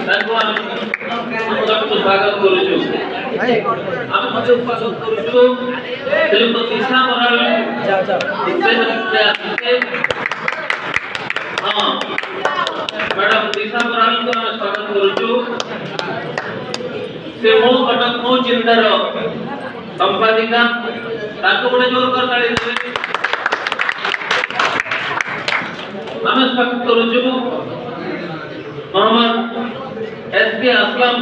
ତାଙ୍କୁ ଆମେ ସ୍ୱାଗତ କରୁଛୁ। ଆମେ ମଧ୍ୟ ସ୍ୱାଗତ କରୁଛୁ ଶ୍ରୀମତୀ ଦିଶା ବରାଳ मैडम दिशा बराल को मैं स्वागत करूछु। से मो कटक मो चिंतार संपादिका ताको बड़े जोर कर ताली देबे। हमें स्वागत करूछु मोहम्मद एसके असलम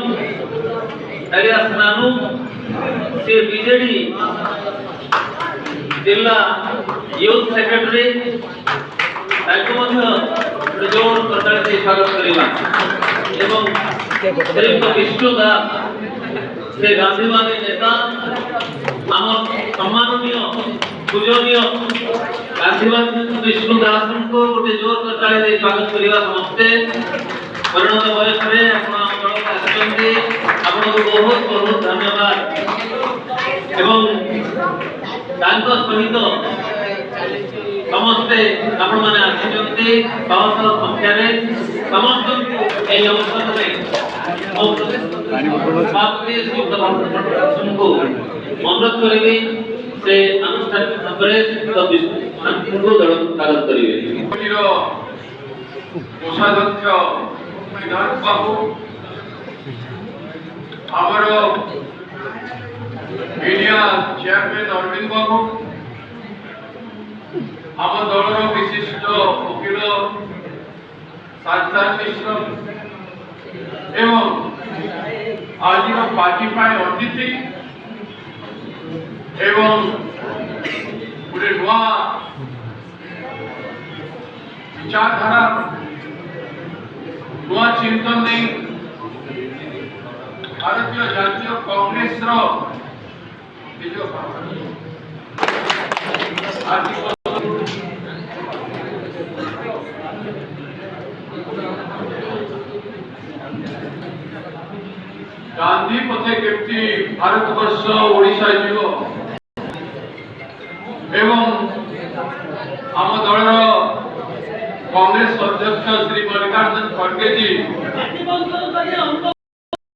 एलियास नानू से बीजेडी जिला यूथ सेक्रेटरी ताको ମଧ୍ୟ जोर करताली दे स्वागत करिबा एवं श्रीयुक्त विष्णु दास से गांधीवादी नेता आम सम्माननीय पूजनीय गांधीवादी विष्णु दास को गोटे जोर करताली दे स्वागत करिबा। समस्ते परिणत बयस रे आपण दल आछन्ती आपनको बहुत बहुत धन्यवाद एवं तांको सहित समस्ते आपण माने आछन्ती बहुत संख्या रे समस्त ए अवसर में बापती युक्त को अनुरोध करेंगे से अनुष्ठानिक भाବରେ को दल स्वागत करेंगे। कोषाध्यक्ष सिद्धार्थ बाबू आमर मीडिया चेयरमैन अरविंद बाबू आम दलर विशिष्ट वकील सारदा मिश्र एवं आज पार्टी अतिथि एवं गोटे नुआ विचारधारा नुआ चिंतन नहीं भारतीय जातीय कांग्रेस गांधी पथे केमती भारतवर्ष ओडिशा जीव एवं आम दलर कांग्रेस अध्यक्ष श्री मल्लिकार्जुन खड़गे जी